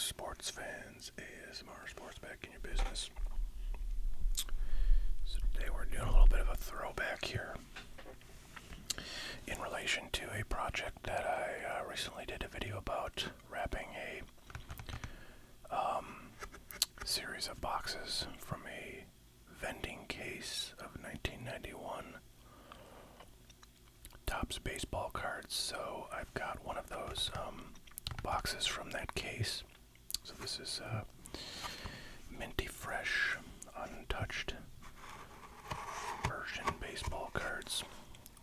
sports fans, ASMR Sports back in your business. So today we're doing a little bit of a throwback here in relation to a project that I recently did a video about, wrapping a series of boxes from a vending case of 1991 Topps baseball cards. So I've got one of those boxes from that case. So this is minty fresh, untouched version baseball cards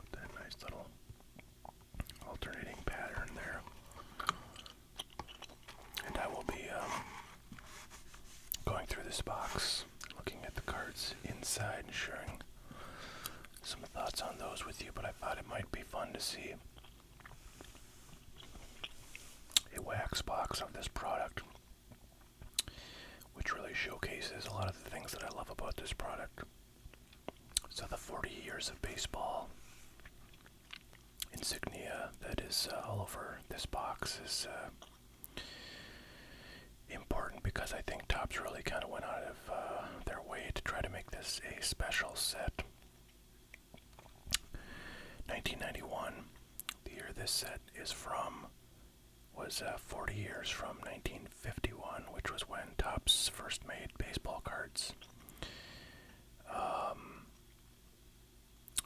with that nice little alternating pattern there. And I will be going through this box, looking at the cards inside and sharing some thoughts on those with you, but I thought it might be fun to see a wax box of this product, which really showcases a lot of the things that I love about this product. So the 40 years of baseball insignia that is all over this box is important, because I think Topps really kind of went out of their way to try to make this a special set. 1991, the year this set is from, was 40 years from 1951, which was when Topps first made baseball cards.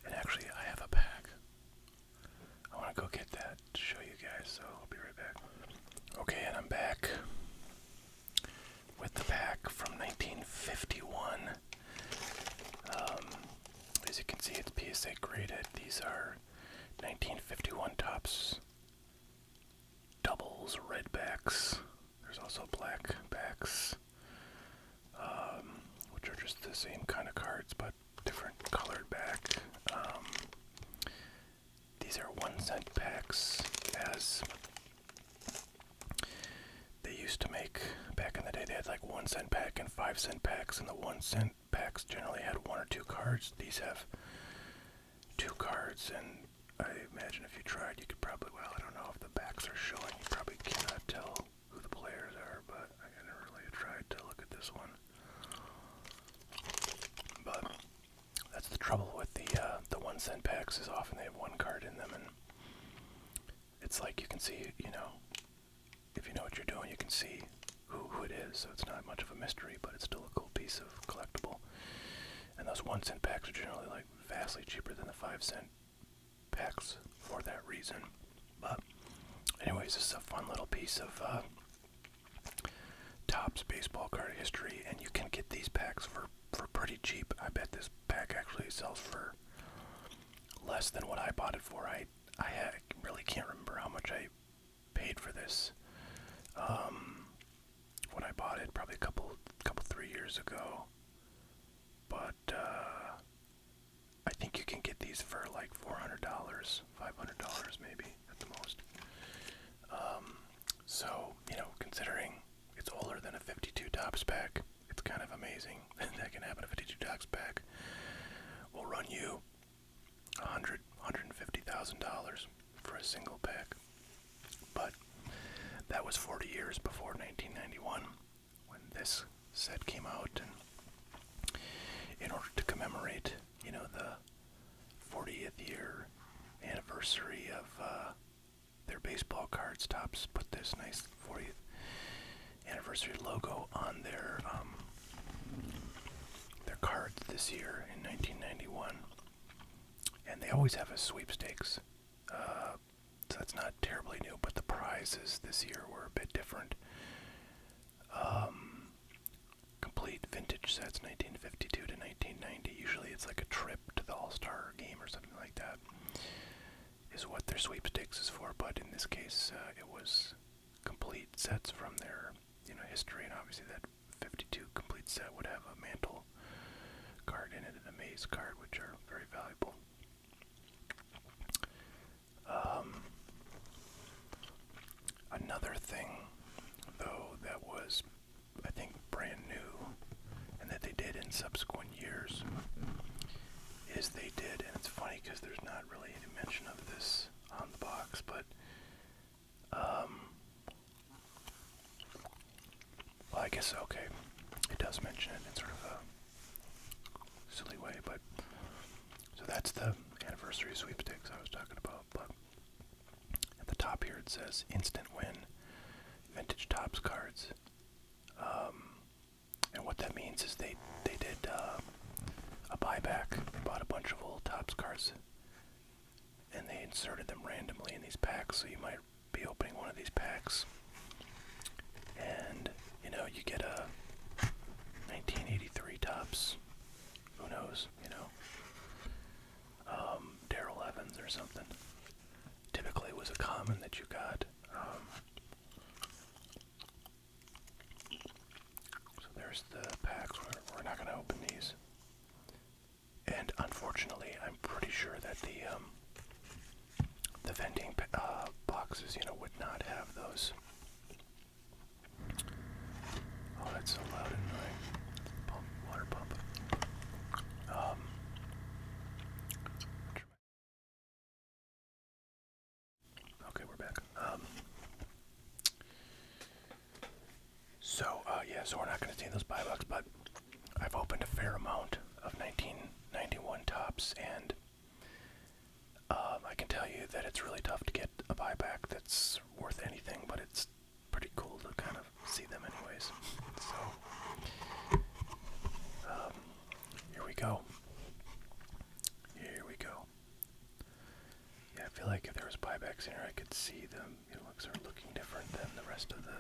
And actually, I have a pack. I want to go get that to show you guys, so I'll be right back. Okay, and I'm back with the pack from 1951. As you can see, it's PSA graded. These are 1951 Topps doubles, red backs. There's also black backs, which are just the same kind of cards but different colored back. These are 1 cent packs, as they used to make back in the day. They had like 1 cent pack and 5 cent packs, and the 1 cent packs generally had 1 or 2 cards. These have 2 cards, and I imagine if you tried, you could probably, well, I don't know if the backs are showing, you probably cannot tell who the players are, but I never really tried to look at this one. But that's the trouble with the 1 cent packs, is often they have 1 card in them, and it's like you can see, you know, if you know what you're doing, you can see who it is, so it's not much of a mystery, but it's still a cool piece of collectible. And those 1 cent packs are generally like vastly cheaper than the 5 cent packs for that reason. But anyways, this is a fun little piece of Topps baseball card history, and you can get these packs for pretty cheap. I bet this pack actually sells for less than what I bought it for. I really can't remember how much I paid for this when I bought it, probably a couple 3 years ago. But I think you can get these for like $400, $500 maybe at the most. So, you know, considering it's older than a 52 Topps pack, it's kind of amazing that can happen. A 52 Topps pack will run you $150,000 for a single pack. But that was 40 years before 1991 when this set came out, and in order to commemorate, you know, the 40th year anniversary of their baseball cards, Topps put this nice 40th anniversary logo on their cards this year in 1991, and they always have a sweepstakes. So that's not terribly new, but the prizes this year were a bit different. Complete vintage sets, 1952 to 1990. Usually it's like a trip to the All-Star game or something like that, is what their sweepstakes is for. But in this case, it was complete sets from their, you know, history, and obviously that 52 complete set would have a mantle card in it and a maze card, which are very valuable. Another thing, though, that was, I think, brand new, and that they did in subsequent years, is they did, and it's funny because there's not really any mention of this on the box, but I guess, okay, it does mention it in sort of a silly way, but, so that's the anniversary sweepstakes I was talking about, but at the top here it says instant win, vintage Topps cards, and what that means is they did a buyback. They bought a bunch of old Topps cards, and they inserted them randomly in these packs, so you might be opening one of these packs, and, you know, you get a 1983 Topps, who knows, you know, Darrell Evans or something. Typically it was a common that you got. So there's the packs. We're not going to open these. And unfortunately, I'm pretty sure that the vending boxes, you know, would not have those. Oh, that's so loud and annoying. Pump, water pump. Okay, we're back. Yeah, so we're not going to see those buy box, but I've opened a fair amount of 1991 Topps, and I can tell you that it's really tough to get a buyback that's worth anything, but it's pretty cool to kind of see them anyways. So, here we go. Here we go. Yeah, I feel like if there was buybacks in here, I could see them. It looks are looking different than the rest of the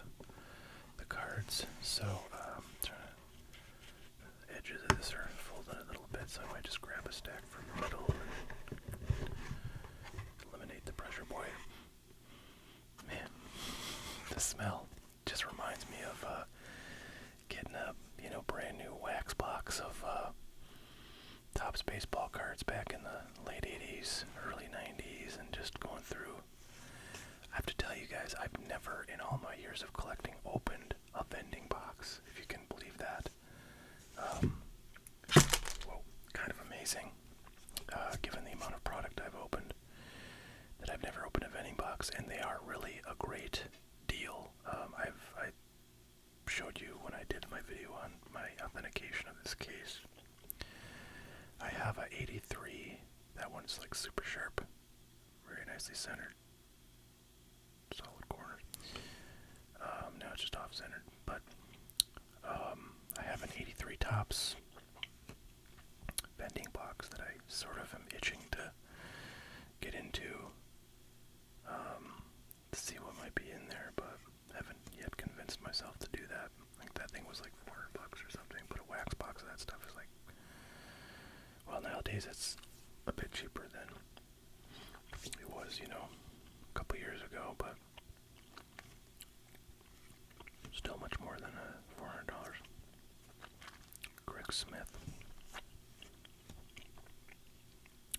cards. So, the edges of this are folded a little bit, so I might just grab a stack from the middle and eliminate the pressure. Boy, man, the smell just reminds me of getting a, you know, brand new wax box of Topps baseball cards back in the late 80s, early 90s, and just going through. I have to tell you guys, I've never in all my years of collecting opened a vending box, if you can believe that. Well, kind of amazing, given the amount of product I've opened, that I've never opened a vending box, and they are really a great deal. I showed you when I did my video on my authentication of this case. I have a 83, that one's like super sharp, very nicely centered, solid corners. Now it's just off-centered, but I have an 83 Topps vending box that I sort of am itching to get into, to see what might be in there, but haven't yet convinced myself to do that. I think that thing was like $400 or something, but a wax box of that stuff is like, well, nowadays it's a bit cheaper than it was, you know, a couple years ago, but still much more than $400. Greg Smith.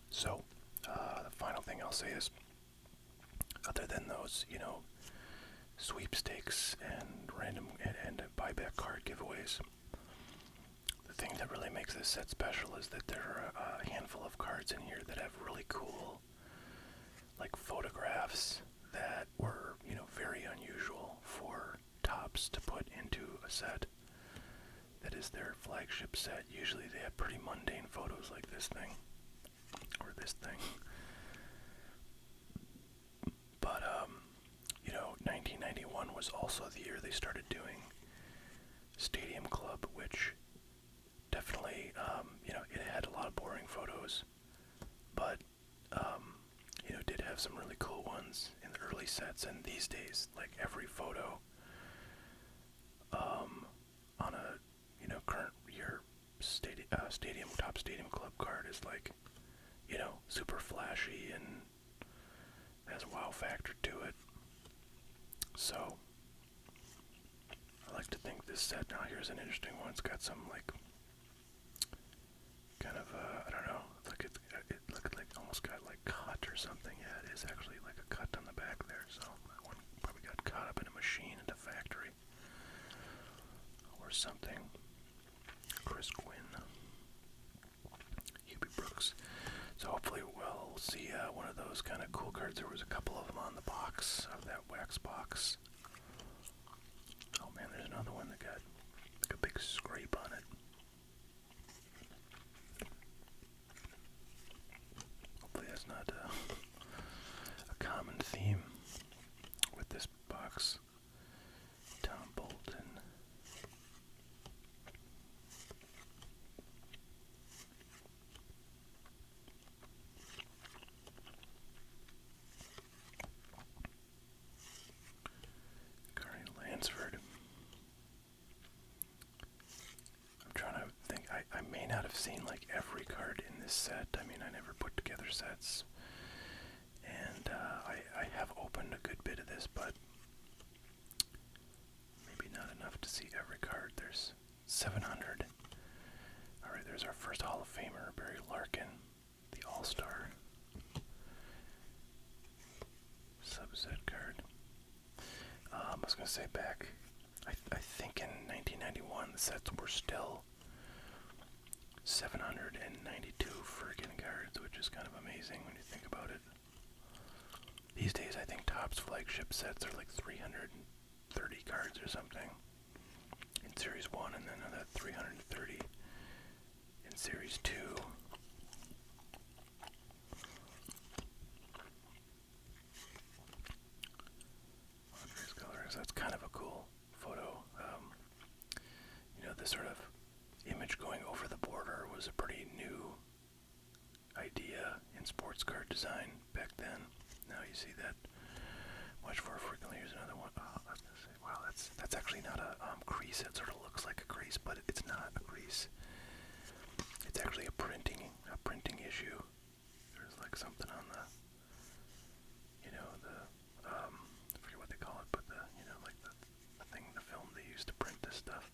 So, the final thing I'll say is, other than those, you know, sweepstakes and random and buyback card giveaways, the thing that really makes this set special is that there are a handful of cards in here that have really cool, like, photographs that were, you know, very unusual for Topps to put into a set that is their flagship set. Usually they have pretty mundane photos like this thing, or this thing. But, you know, 1991 was also the year they started doing Stadium Club, which definitely, you know, it had a lot of boring photos, but, you know, did have some really cool ones in the early sets, and these days, like, every photo, on a, you know, current year Topps Stadium Club card is like, you know, super flashy and has a wow factor to it. So, I like to think this set, now here's an interesting one, it's got some, like, kind of, I don't know, it looked like almost got, like, cut or something. Yeah, it is actually like a cut on the back there, so that one probably got caught up in a machine at a factory or something. Chris Quinn, Hubie Brooks. So hopefully we'll see one of those kind of cool cards. There was a couple of them on the box, of that wax box. Oh man, there's another one that got big scrape on it. Hopefully that's not a common theme with this box. Tom Bolton. Carney Lansford. I'm trying to think. I may not have seen like every card in this set. I mean, I never put together sets. And I have opened a good bit of this, but maybe not enough to see every card. There's 700. Alright, there's our first Hall of Famer, Barry Larkin, the All-Star subset card. I was going to say back, I think in 1991 the sets were still 792 friggin' cards, which is kind of amazing when you think about it. These days I think Topps flagship sets are like 330 cards or something in Series 1, and then another 330 in Series 2. Andres Colors, that's kind of a cool photo. You know, this sort of image going over the border was a pretty new idea in sports card design back then. Now you see that much more frequently. Here's another one. Oh, I was gonna say, wow, that's actually not a crease. It sort of looks like a crease, but it's not a crease. It's actually a printing issue. There's like something on the, you know, I forget what they call it, but the, you know, like the thing, the film they used to print this stuff.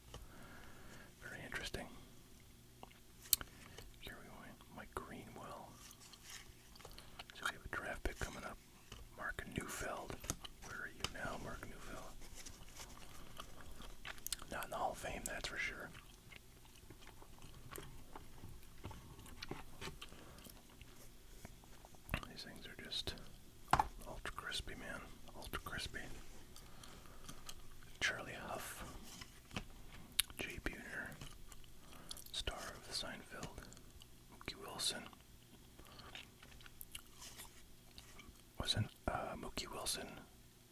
Very interesting. Here we go, Mike Greenwell. So we have a draft pick coming up. Mark Neufeld. Where are you now, Mark Neufeld? Not in the Hall of Fame, that's for sure. These things are just ultra crispy, man. Ultra crispy. Charlie Huff. Jay Buhner. Star of Seinfeld. Mookie Wilson. Wasn't Mookie Wilson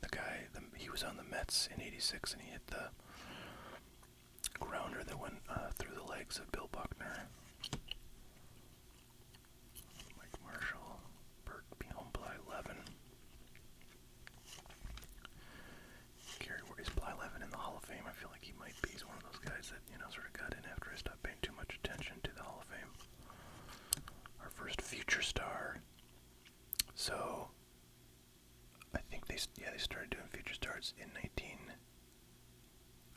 the guy, he was on the Mets in '86 and he hit the grounder that went through the legs of Bill Buckner. Mike Marshall, Bert Bly Levin. Is Bly Levin in the Hall of Fame? I feel like he might be. He's one of those guys that, you know, sort of got in after I stopped paying too much attention to the Hall of Fame. Our first future star. So, I think they started doing future stars in 19...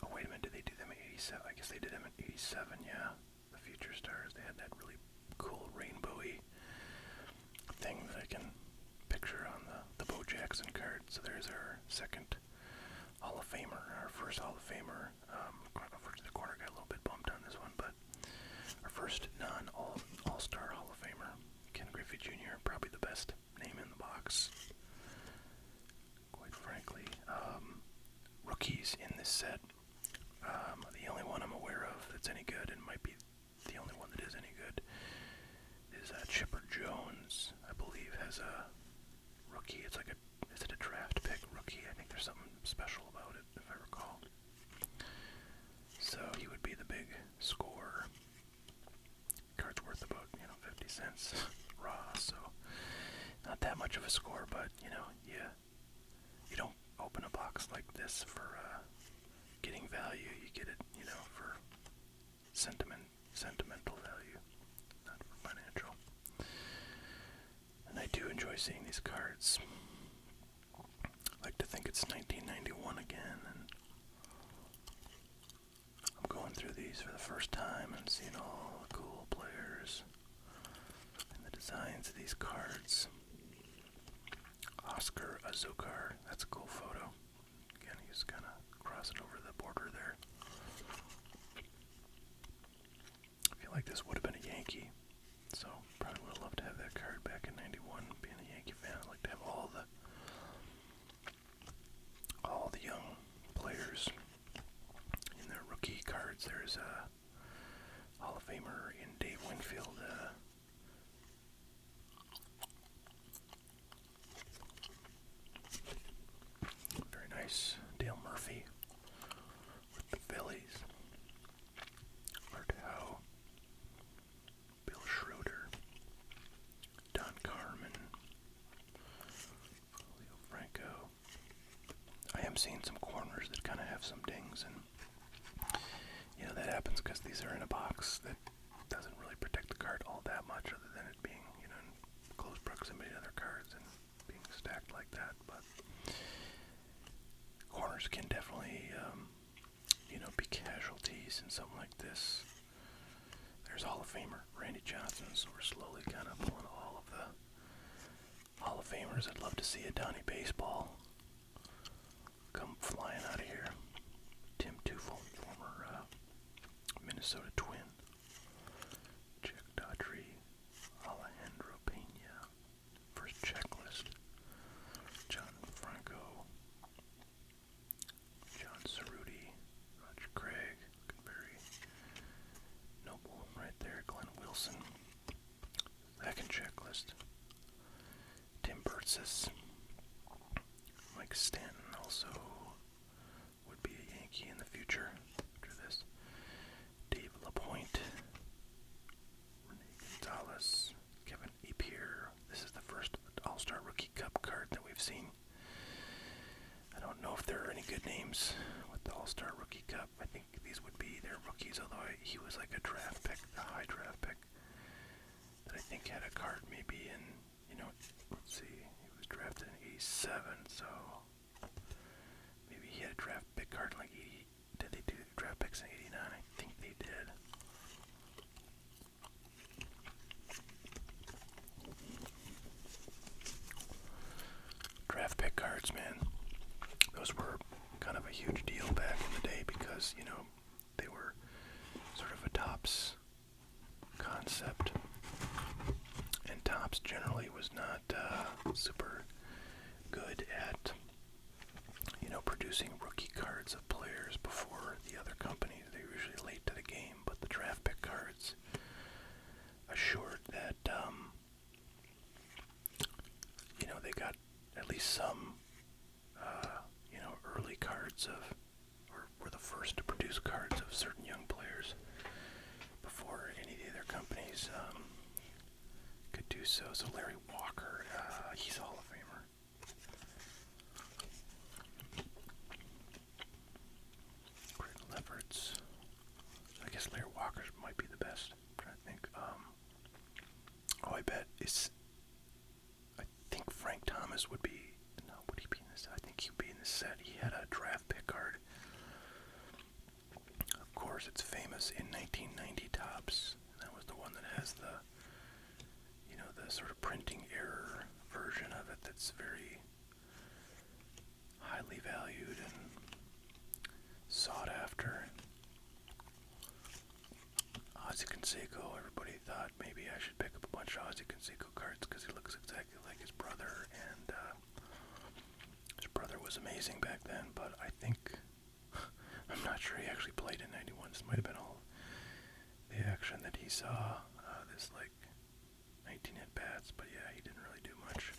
Oh, wait a minute, did they do them in 87? I guess they did them in 87, yeah. The future stars, they had that really cool rainbowy thing that I can picture on the Bo Jackson card. So there's our second Hall of Famer, our first Hall of Famer. Unfortunately, the corner got a little bit bumped on this one, but our first non-All-Star Hall of Famer, Ken Griffey Jr., probably the best name in the box. Quite frankly. Rookies in this set. The only one I'm aware of that's any good, and might be the only one that is any good, is Chipper Jones, I believe, has a rookie. It's like is it a draft pick rookie? I think there's something special about it, if I recall. So he would be the big scorer. Card's worth about, 50 cents raw, so not that much of a score, but, you don't open a box like this for getting value. You get it, for sentimental value, not for financial. And I do enjoy seeing these cards. I like to think it's 1991 again, and I'm going through these for the first time and seeing all the cool players and the designs of these cards. Oscar Azocar, that's a cool photo. Again, he's kind of crossing over the border there. I feel like this would have been a Yankee, so probably would have loved to have that card back in '91. Being a Yankee fan, I'd like to have all the young players in their rookie cards. There's I'm seeing some corners that kind of have some dings, and that happens because these are in a box that doesn't really protect the card all that much, other than it being in close proximity to other cards and being stacked like that. But corners can definitely be casualties in something like this. There's Hall of Famer Randy Johnson, so we're slowly kind of pulling all of the Hall of Famers. I'd love to see a Donnie Baseball come flying out of here. Tim Teufel, former Minnesota Twin. Jack Daughtry, Alejandro Pena, first checklist. John Franco, John Cerruti, Roger Craig, looking very noble right there. Glenn Wilson, second checklist. Tim Burtzis, Mike Stanton also would be a Yankee in the future after this. Dave LaPointe, Rene Gonzalez, Kevin Epier. This is the first All-Star Rookie Cup card that we've seen. I don't know if there are any good names with the All-Star Rookie Cup. I think these would be their rookies, although he was like a draft pick, a high draft pick, that I think had a card maybe in, let's see, he was drafted in 87, so maybe he had a draft pick card in like 80. Did they do draft picks in 89? I think they did. Draft pick cards, man. Those were kind of a huge deal back in the day because, they were sort of a Topps concept. And Topps generally was not super good at, producing rookie cards of players before the other companies. They were usually late to the game, but the draft pick cards assured that, they got at least some, early cards of, or were the first to produce cards of certain young players before any of the other companies could do so. So Larry Walker, he's a Hall of Famer. Craig Lefferts. I guess Larry Walker might be the best. I'm trying to think. I bet I think Frank Thomas would be. No, would he be in this? I think he would be in this set. He had a draft pick card. Of course, it's famous in 1990 Topps. That was the one that has the, the sort of printing error version of it that's very highly valued and sought after. Ozzie Canseco, everybody thought maybe I should pick up a bunch of Ozzie Canseco cards because he looks exactly like his brother, and his brother was amazing back then, but I think, I'm not sure he actually played in 91. This might have been all the action that he saw, this like 19 at-bats, but yeah, he didn't really do much.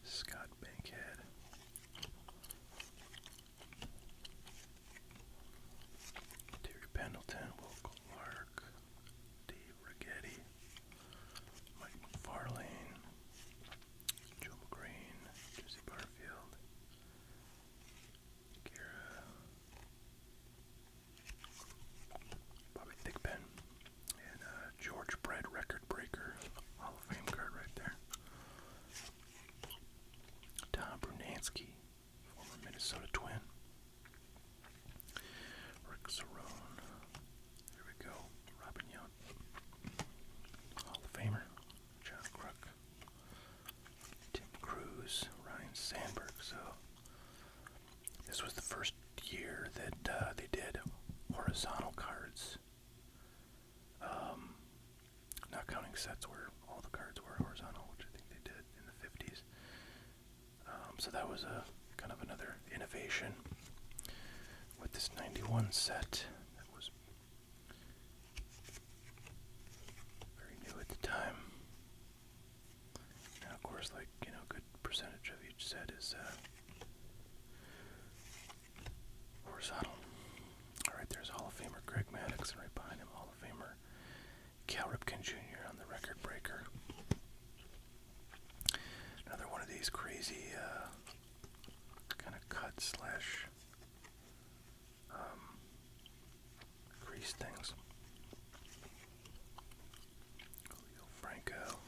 Scott Bankhead. Terry Pendleton, Will Clark, Dave Righetti, Mike McFarlane, Joe McGrane, Jesse Barfield, Guerra, Bobby Thigpen, and George Brett, record breaker, Hall of Fame card right there. Tom Brunansky, former Minnesota Twin. Rick Cerrone. There we go. Robin Young. Hall of Famer. John Kruk. Tim Cruz. Ryan Sandberg. So this was the first year that they did horizontal cards. Not counting sets where all the cards were horizontal, which I think they did in the 50s. So that was a kind of another innovation with this 91 set that was very new at the time. And of course, like, good percentage of each set is horizontal. Alright, there's Hall of Famer Greg Maddux, and right behind him, Hall of Famer Cal Ripken Jr. on the record breaker. Now these crazy kind of cut slash crease things. Julio Franco,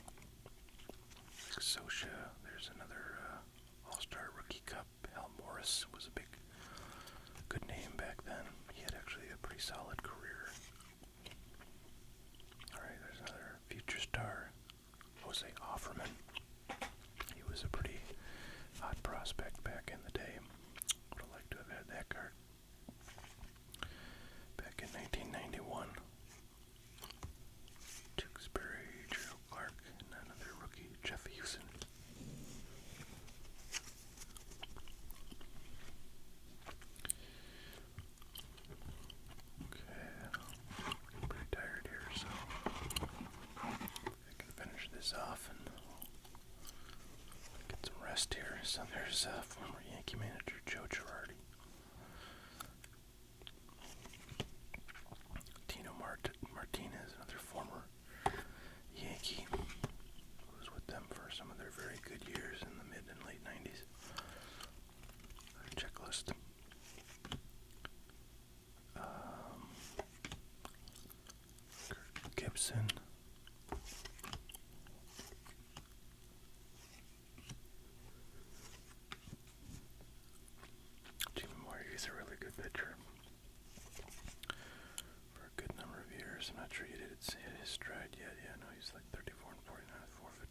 Sosha. There's another All-Star Rookie Cup. Hal Morris was a good name back then. He had actually a pretty solid career. Alright, there's another future star, Jose Offerman. He was a pretty hot prospect back in the day. Would have liked to have had that card. Back in 1991. Tewksbury, Gerald Clark, and another rookie, Jeff Houston. Pretty tired here, so I can finish this off and get some rest here. So there's former Yankee manager Joe Girardi. Tino Martinez, another former Yankee, who was with them for some of their very good years in the mid and late 90s. Checklist. Kirk Gibson. Jimmy Moore, he's a really good pitcher. For a good number of years. I'm not sure he hit his stride yet. Yeah, no, he's like 34 and 49,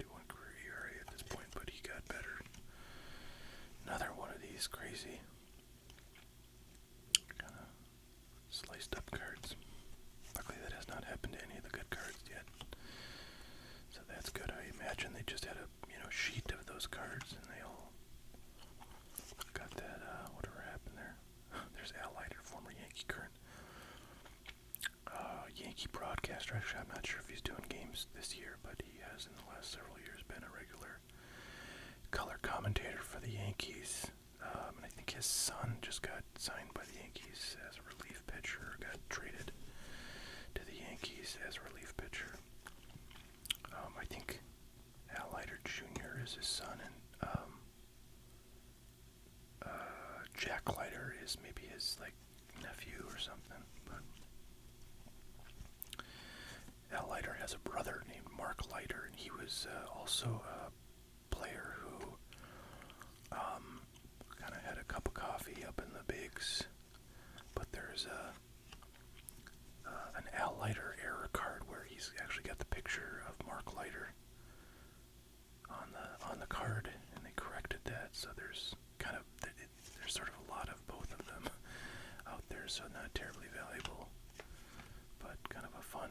4.51 career ERA at this point, but he got better. Another one of these crazy kind of sliced up cards. Luckily that has not happened to any of the good cards yet. So that's good. I imagine they just had a sheet of those cards and they all got that whatever happened there. There's Al Leiter, former Yankee, current Yankee broadcaster. Actually, I'm not sure if he's doing games this year, but he has in the last several years been a regular color commentator for the Yankees. And I think his son just got signed by the Yankees as a relief pitcher, got traded to the Yankees as a relief pitcher. I think Al Leiter Jr. is his son, and Jack Leiter is maybe his nephew or something. But Al Leiter has a brother named Mark Leiter, and he was also a player who kind of had a cup of coffee up in the bigs. But there's an Al Leiter error card where he's actually got the picture of Mark Leiter on the card, and they corrected that. So there's there's sort of a lot of both of them out there, so not terribly valuable, but kind of a fun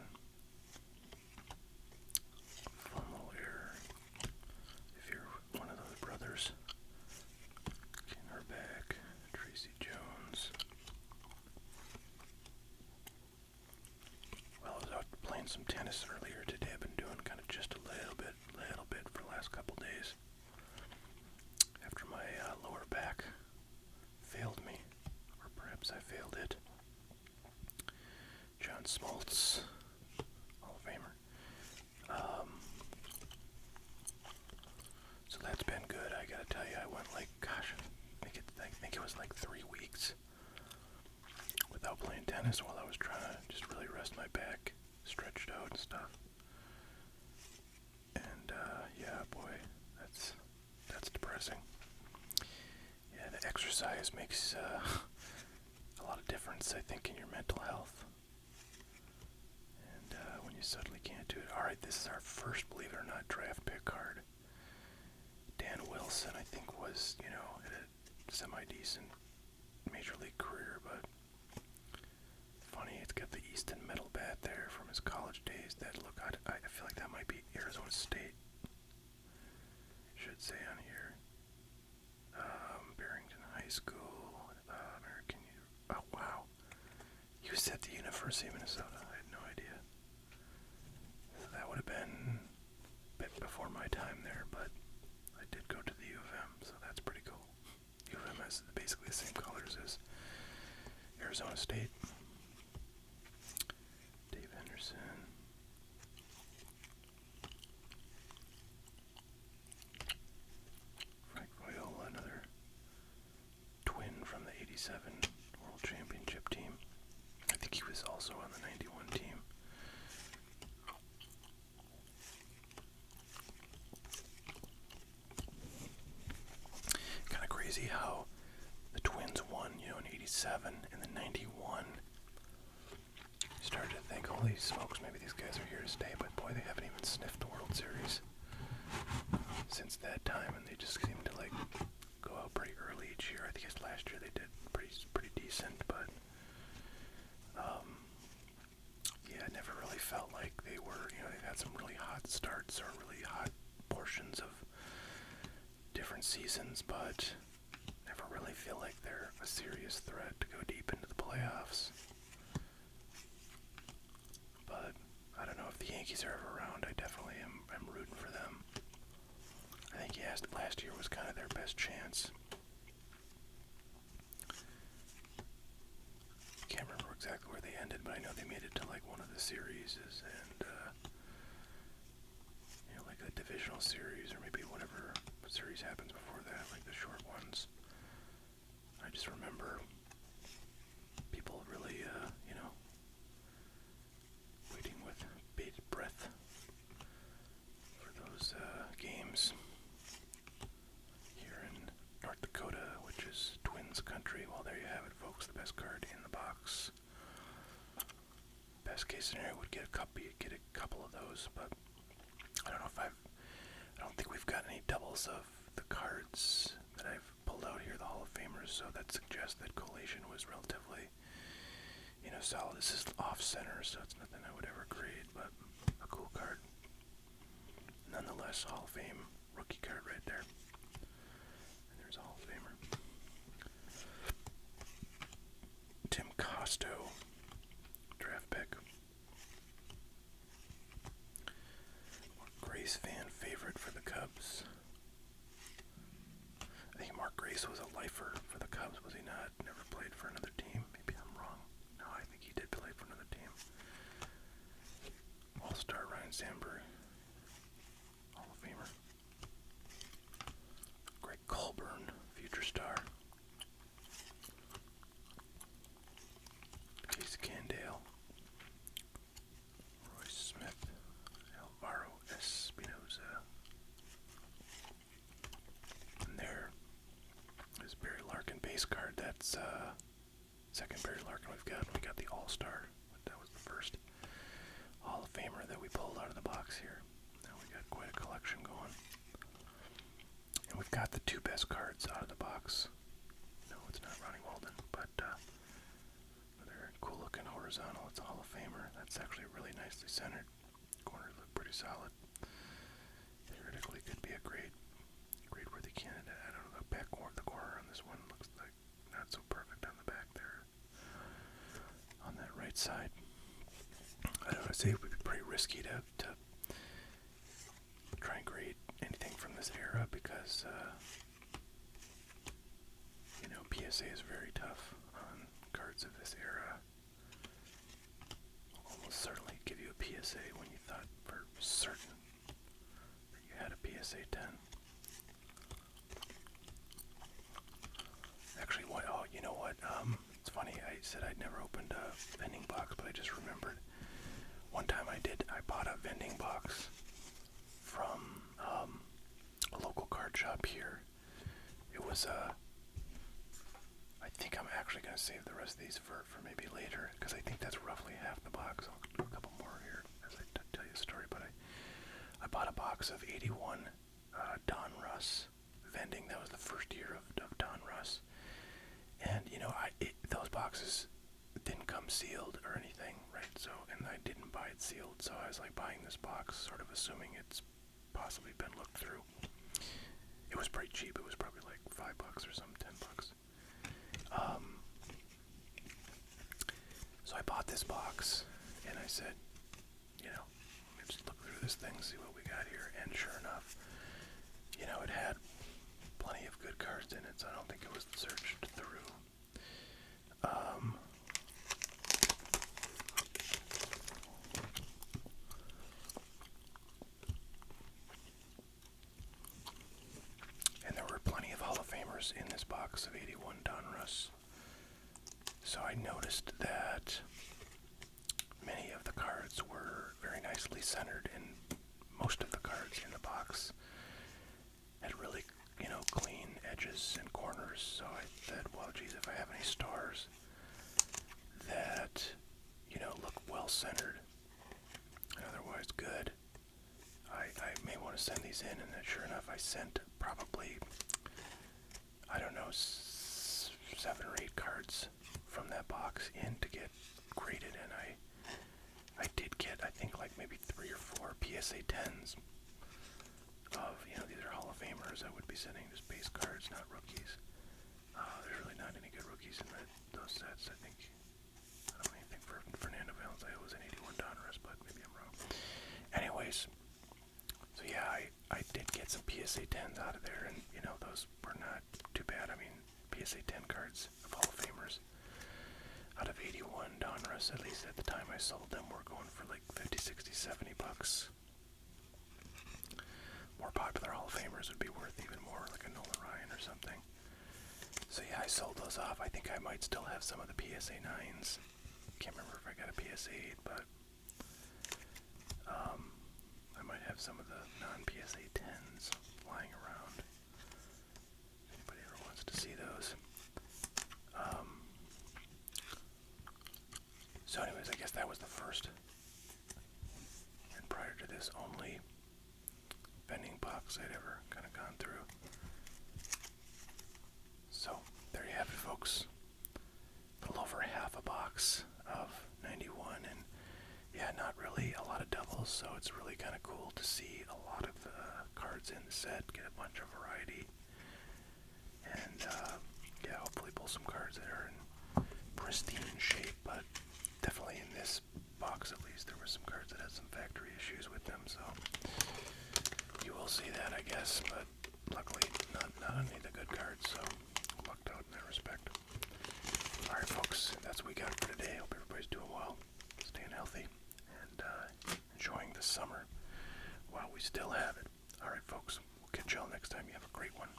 little error. If you're one of those brothers, Ken Herbeck, Tracy Jones. Well, I was out playing some tennis earlier today. I've been doing kind of just a little bit for the last couple days. After my lower back failed me, or perhaps I failed it. John Smoltz, Hall of Famer. So that's been good. I gotta tell you, I went I think it was 3 weeks without playing tennis while I was trying to just really rest my back, stretched out and stuff. And yeah, boy, that's depressing. Yeah, the exercise makes a lot of difference, I think, in your mental health. And when you suddenly can't do it. Alright, this is our first, believe it or not, draft pick card. Dan Wilson, I think, was, had a semi-decent major league career, but funny, it's got the Easton metal bat there from his college days. That look, I feel like that might be Arizona State. Should say on here. Barrington High School, American. Oh wow, he was at the University of Minnesota. I had no idea. So that would have been a bit before my time there, but I did go to the U of M, so that's pretty cool. U of M has basically the same colors as Arizona State. Dave Henderson. 97 and then 91. Started to think, holy smokes, maybe these guys are here to stay, but boy, they haven't even sniffed the World Series since that time, and they just seem to like go out pretty early each year. I think last year they did pretty decent, but yeah, I never really felt like they were, they've had some really hot starts or really hot portions of different seasons, but never really feel like they're a serious threat to go deep into the playoffs. But I don't know if the Yankees are ever around. I definitely am rooting for them. I think last year was kind of their best chance. Can't remember exactly where they ended, but I know they made it to like one of the series and like a divisional series or maybe whatever series happens before that, like the short ones. I just remember people really, waiting with bated breath for those games here in North Dakota, which is Twins country. Well, there you have it, folks. The best card in the box. Best case scenario would get a couple of those, but I don't think we've got any doubles of the cards that I've pulled out here, the Hall of Famers, so that suggests that collation was relatively, solid. This is off center, so it's nothing I would ever grade, but a cool card. Nonetheless, Hall of Fame rookie card right there. And there's a Hall of Famer. Tim Costo, draft pick. Grace fan favorite for the Cubs. I think Mark Grace was a lifer for the Cubs, was he not? Never played for another team. Maybe I'm wrong. No, I think he did play for another team. All-Star Ryan Sandberg. Hall of Famer. Greg Colburn, future star. Case Candale. Royce Smith. Alvaro Espinoza. And there is Barry Larkin base card. That's second Barry Larkin we've got. We got the All-Star. That was the first Hall of Famer that we pulled out of the box here. Now we got quite a collection going. And we've got the two best cards out of the box. No, it's not Ronnie Walden, but another cool looking horizontal. It's a Hall of Famer. That's actually really nicely centered. Corners look pretty solid. Theoretically could be a grade worthy candidate. I don't know, the corner on this one looks like not so perfect on the back there. On that right side. I don't know, I'd say it would be pretty risky to try and grade anything from this era because, PSA is very tough on cards of this era. Almost certainly give you a PSA when you thought for certain that you had a PSA 10. Actually, you know what? It's funny, I said I'd never opened a vending box, but I just remembered one time I bought a vending box from a local card shop here. It was I think I'm actually going to save the rest of these for maybe later, because I think that's roughly half the box. I'll do a couple more here as I tell you a story, but I bought a box of 81 Don Russ vending. That was the first year of Don Russ. And, those boxes didn't come sealed or anything, right? So, and I didn't buy it sealed, so I was like buying this box, sort of assuming it's possibly been looked through. It was pretty cheap. It was probably like $5 or something, $10. So I bought this box, and I said, let me just look through this thing, see what we got here. And sure enough, it had plenty of good cards in it, so I don't think it was searched through. And there were plenty of Hall of Famers in this box of 81 Don Russ. So I noticed that many of the cards were very nicely centered, and most of the cards in the box had really, clean edges and corners, so I said, well, geez, if I have any stars that, look well-centered and otherwise good, I may want to send these in, and then sure enough, I sent probably, I don't know, 7 or 8 cards from that box in to get graded, and I did get, I think, like maybe 3 or 4 PSA 10s of, these are Hall of Famers. I would be sending just base cards, not rookies. There's really not any good rookies in those sets, I think. I don't even think for Fernando Valenzuela was an 81 Donruss, but maybe I'm wrong. Anyways, so yeah, I did get some PSA 10s out of there, and, those were not too bad. I mean, PSA 10 cards of Hall of Famers out of 81 Donruss, at least at the time I sold them, were going for like 50, 60, 70 bucks. More popular Hall of Famers would be worth even more, like a Nolan Ryan or something. So yeah, I sold those off. I think I might still have some of the PSA 9s. Can't remember if I got a PSA 8, but I might have some of the non-PSA 10s lying around. If anybody ever wants to see those. So anyways, I guess that was the first, and prior to this, only vending box I'd ever kind of gone through. So there you have it, folks. A little over half a box of 91, and yeah, not really a lot of doubles, so it's really kind of cool to see a lot of the cards in the set, get a bunch of variety, and yeah, hopefully pull some cards that are in pristine shape, but definitely in this box at least there were some cards that had some factory issues with them, so you will see that, I guess, but luckily not any of the good cards, so lucked out in that respect. Alright folks, that's what we got for today. Hope everybody's doing well, staying healthy, and enjoying the summer while we still have it. Alright folks, we'll catch y'all next time. You have a great one.